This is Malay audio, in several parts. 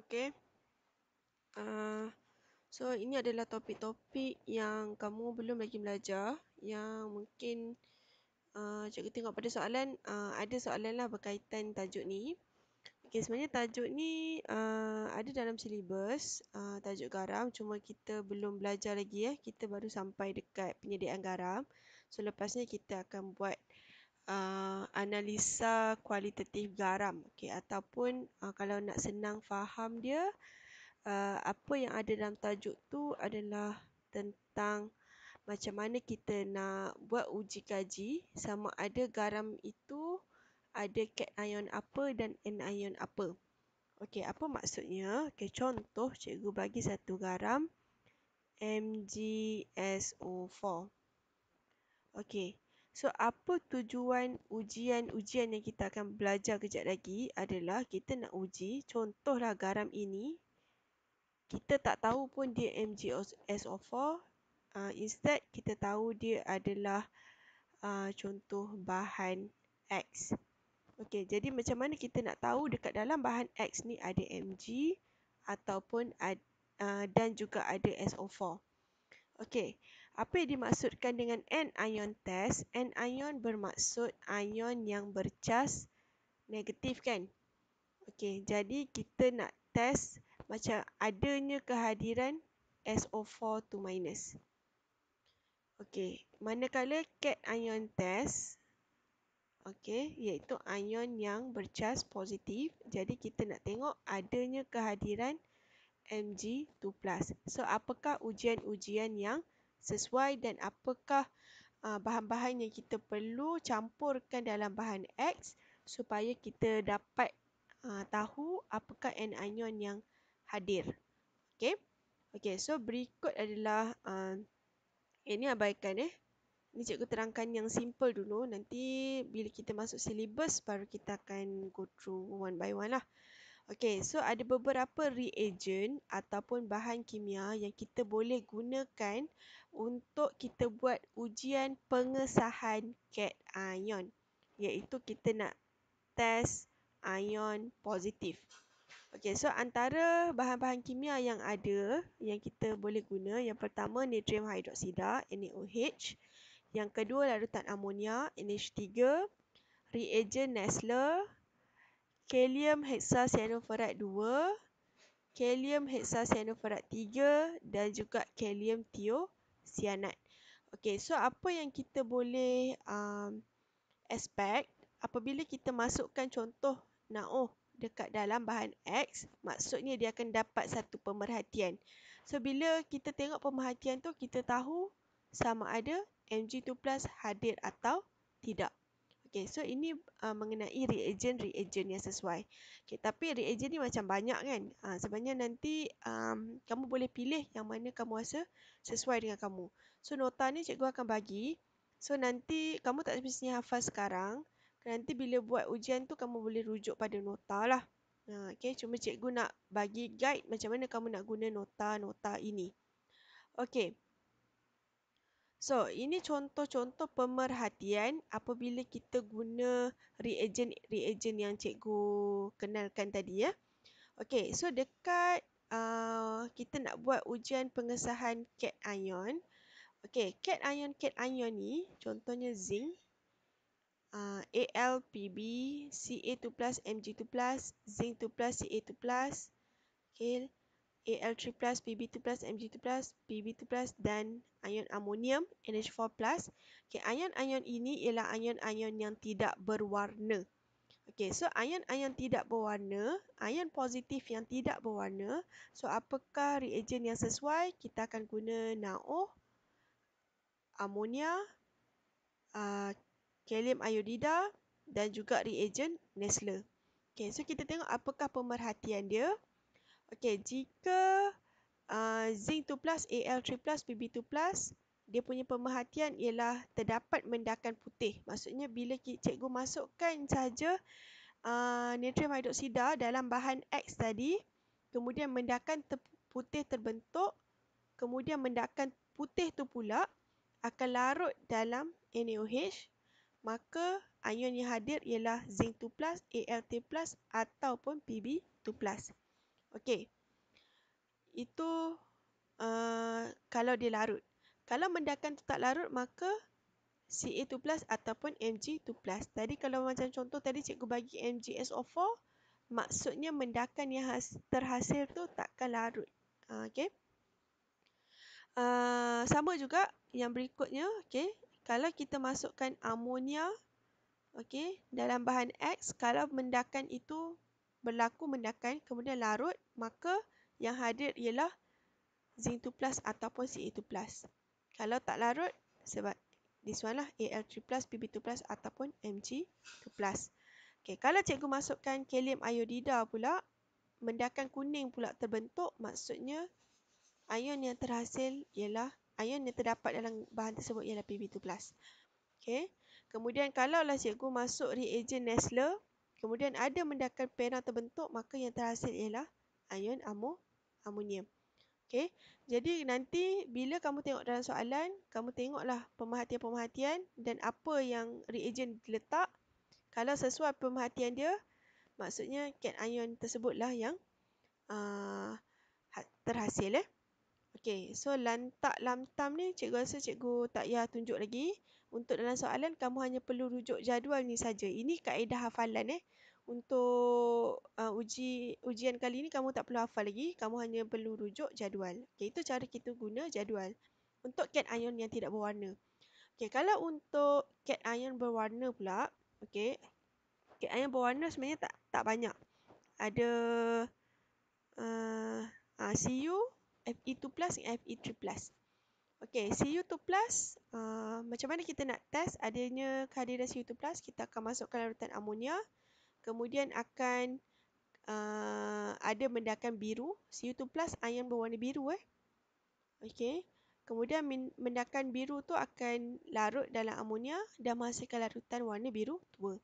Okay. So ini adalah topik-topik yang kamu belum lagi belajar, yang mungkin cikgu tengok pada soalan, ada soalan lah berkaitan tajuk ni. Okay, sebenarnya tajuk ni ada dalam silibus, tajuk garam, cuma kita belum belajar lagi kita baru sampai dekat penyediaan garam. So lepas ni kita akan buat analisa kualitatif garam, okay, ataupun kalau nak senang faham dia, apa yang ada dalam tajuk tu adalah tentang macam mana kita nak buat uji kaji sama ada garam itu ada cation apa dan anion apa. Okey, apa maksudnya? Okey, contoh cikgu bagi satu garam MgSO4. Okey. So, apa tujuan ujian-ujian yang kita akan belajar kejap lagi adalah kita nak uji, contohlah garam ini kita tak tahu pun dia MgSO4, instead kita tahu dia adalah contoh bahan X. Okey, jadi macam mana kita nak tahu dekat dalam bahan X ni ada Mg ataupun dan juga ada SO4. Okey, apa yang dimaksudkan dengan anion test? Anion bermaksud ion yang bercas negatif kan? Okey, jadi kita nak test macam adanya kehadiran SO4 to minus. Okey, manakala cation test, okey, iaitu ion yang bercas positif, jadi kita nak tengok adanya kehadiran Mg2+. So, apakah ujian-ujian yang sesuai dan apakah bahan-bahan yang kita perlu campurkan dalam bahan X supaya kita dapat tahu apakah anion yang hadir. Okey. Okey, so berikut adalah ini abaikan Ni cikgu terangkan yang simple dulu. Nanti bila kita masuk silibus baru kita akan go through one by one lah. Okey, so ada beberapa reagent ataupun bahan kimia yang kita boleh gunakan untuk kita buat ujian pengesahan cation, iaitu kita nak test ion positif. Okey, so antara bahan-bahan kimia yang ada yang kita boleh guna, yang pertama natrium hidroksida NaOH, yang kedua larutan amonia NH3, reagen Nessler, kalium hexacyanophorat 2, kalium hexacyanophorat 3 dan juga kalium thiocyanat. Okey, so apa yang kita boleh expect apabila kita masukkan contoh NaOH dekat dalam bahan X, maksudnya dia akan dapat satu pemerhatian. So, bila kita tengok pemerhatian tu, kita tahu sama ada Mg2+ hadir atau tidak. Okey, so ini mengenai reagen-reagen yang sesuai. Okey, tapi reagen ni macam banyak kan. Sebenarnya nanti kamu boleh pilih yang mana kamu rasa sesuai dengan kamu. So, nota ni cikgu akan bagi. So, nanti kamu tak semestinya hafal sekarang. Nanti bila buat ujian tu kamu boleh rujuk pada nota lah. Okay, cuma cikgu nak bagi guide macam mana kamu nak guna nota-nota ini. Okay. So, ini contoh-contoh pemerhatian apabila kita guna reagen yang cikgu kenalkan tadi ya. Okay, so dekat kita nak buat ujian pengesahan cation. Okay, cation ni contohnya zinc, AlPb, Ca2+, Mg2+, zinc2+, Ca2+, okay, Al3+, Pb2+, Mg2+, Pb2+, dan ion amonium, NH4+. Okay, ion-ion ini ialah ion-ion yang tidak berwarna. Okay, so ion-ion tidak berwarna, ion positif yang tidak berwarna. So, apakah reagen yang sesuai? Kita akan guna NaOH, amonia, kalium iodida dan juga reagen Nessler. Okay, so kita tengok apakah pemerhatian dia. Okay, jika zinc 2+, Al3+, Pb2+, dia punya pemerhatian ialah terdapat mendakan putih. Maksudnya bila cikgu masukkan saja natrium hidroksida dalam bahan X tadi, kemudian mendakan putih terbentuk, kemudian mendakan putih tu pula akan larut dalam NaOH, maka ion yang hadir ialah zinc 2+, Al3+, ataupun Pb2+. Okey. Itu kalau dia larut. Kalau mendakan tu tak larut, maka Ca2+ ataupun Mg2+. Tadi kalau macam contoh tadi cikgu bagi MgSO4, maksudnya mendakan yang terhasil tu takkan larut. Okey. Sama juga yang berikutnya, okey. Kalau kita masukkan amonia, okey, dalam bahan X, kalau mendakan itu berlaku mendakan kemudian larut, maka yang hadir ialah zinc 2+ ataupun Ca2+. Kalau tak larut, sebab this one lah Al3+, Pb2+ ataupun Mg2+. Okay, kalau cikgu masukkan kalium iodida pula, mendakan kuning pula terbentuk, maksudnya ion yang terhasil ialah ion yang terdapat dalam bahan tersebut ialah Pb2+. Okay. Kemudian kalaulah cikgu masuk reagen Nessler, kemudian ada mendakan perang terbentuk, maka yang terhasil ialah ion amonium. Okay. Jadi nanti bila kamu tengok dalam soalan, kamu tengoklah pemerhatian-pemerhatian dan apa yang reagen diletak. Kalau sesuai pemerhatian dia, maksudnya cation tersebutlah yang terhasil. Okey, so lantak lamtam ni cikgu rasa cikgu tak payah tunjuk lagi. Untuk dalam soalan, kamu hanya perlu rujuk jadual ni saja. Ini kaedah hafalan. Untuk ujian kali ni kamu tak perlu hafal lagi. Kamu hanya perlu rujuk jadual. Okey, itu cara kita guna jadual. Untuk cation yang tidak berwarna. Okey, kalau untuk cation berwarna pula, okey, cation berwarna sebenarnya tak banyak. Ada Cu, Fe2+, Fe3+. Okey, Cu2+, macam mana kita nak test adanya kehadiran Cu2+, kita akan masukkan larutan amonia, kemudian akan ada mendakan biru, Cu2+, ion berwarna biru. Okey, kemudian mendakan biru tu akan larut dalam amonia dan menghasilkan larutan warna biru tua.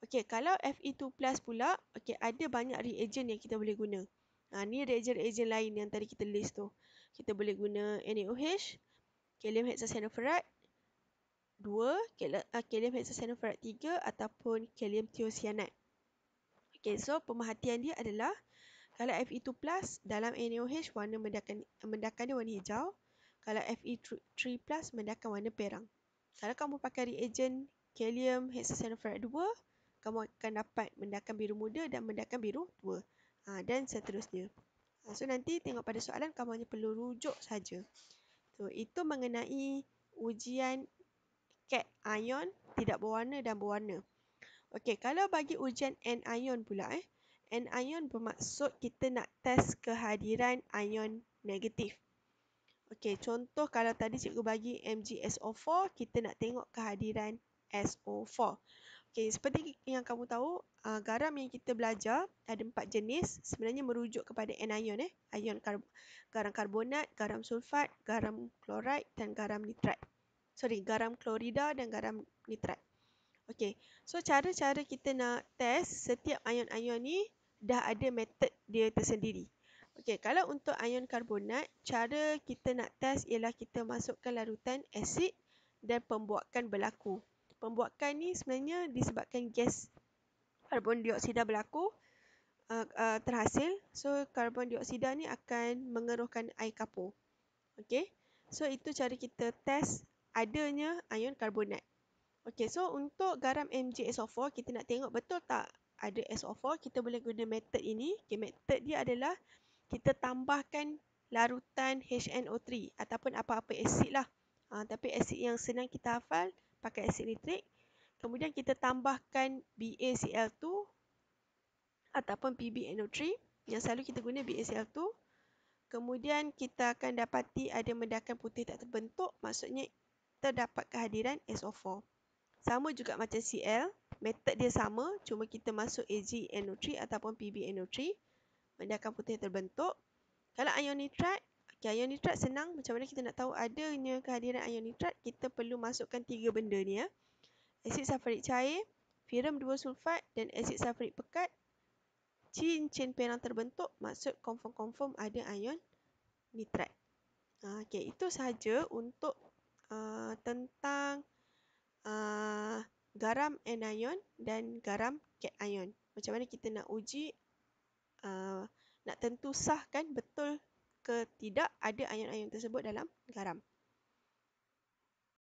Okey, kalau Fe2+ pula, okey, ada banyak reagen yang kita boleh guna. Ni reagen-reagen lain yang tadi kita list tu. Kita boleh guna NaOH, kalium hexacyanophrate 2, kalium hexacyanophrate 3 ataupun kalium thiocyanate. Okey, so pemerhatian dia adalah kalau Fe2+ dalam NaOH warna mendakan dia warna hijau. Kalau Fe3+ mendakan warna perang. Kalau kamu pakai reagen kalium hexacyanophrate 2, kamu akan dapat mendakan biru muda dan mendakan biru tua. Dan seterusnya. So nanti tengok pada soalan, kamu hanya perlu rujuk saja. So, itu mengenai ujian cation tidak berwarna dan berwarna. Okey, kalau bagi ujian anion pula, anion bermaksud kita nak test kehadiran ion negatif. Okey, contoh kalau tadi cikgu bagi MgSO4, kita nak tengok kehadiran SO4. Okey, seperti yang kamu tahu, garam yang kita belajar ada 4 jenis, sebenarnya merujuk kepada anion. Garam karbonat, garam sulfat, garam klorid dan garam nitrat. Garam klorida dan garam nitrat. Okey, so cara-cara kita nak test setiap ion-ion ni dah ada metod dia tersendiri. Okey, kalau untuk ion karbonat, cara kita nak test ialah kita masukkan larutan asid dan pembuakan berlaku. Pembuakan ni sebenarnya disebabkan gas karbon dioksida berlaku terhasil. So karbon dioksida ni akan mengeruhkan air kapur. Okey, so itu cara kita test adanya ion karbonat. Okey, so untuk garam MgSO4, kita nak tengok betul tak ada SO4, kita boleh guna metod ini. Okay, metod dia adalah kita tambahkan larutan HNO3 ataupun apa-apa asid lah. Tapi asid yang senang kita hafal, pakai asid nitrik. Kemudian kita tambahkan BaCl2 ataupun PbNO3. Yang selalu kita guna BaCl2. Kemudian kita akan dapati ada mendakan putih tak terbentuk, maksudnya terdapat kehadiran SO4. Sama juga macam Cl, metod dia sama, cuma kita masuk AgNO3 ataupun PbNO3, mendakan putih terbentuk. Kalau ion nitrat, ion nitrat senang, macam mana kita nak tahu adanya kehadiran ion nitrat, kita perlu masukkan 3 benda ni. Asid sulfurik cair, ferrum 2 sulfat dan asid sulfurik pekat. Cincin perang terbentuk, maksud confirm ada ion nitrat. Okay, itu sahaja untuk tentang garam anion dan garam cation. Macam mana kita nak uji nak tentu sah kan betul ke tidak ada ayun-ayun tersebut dalam garam.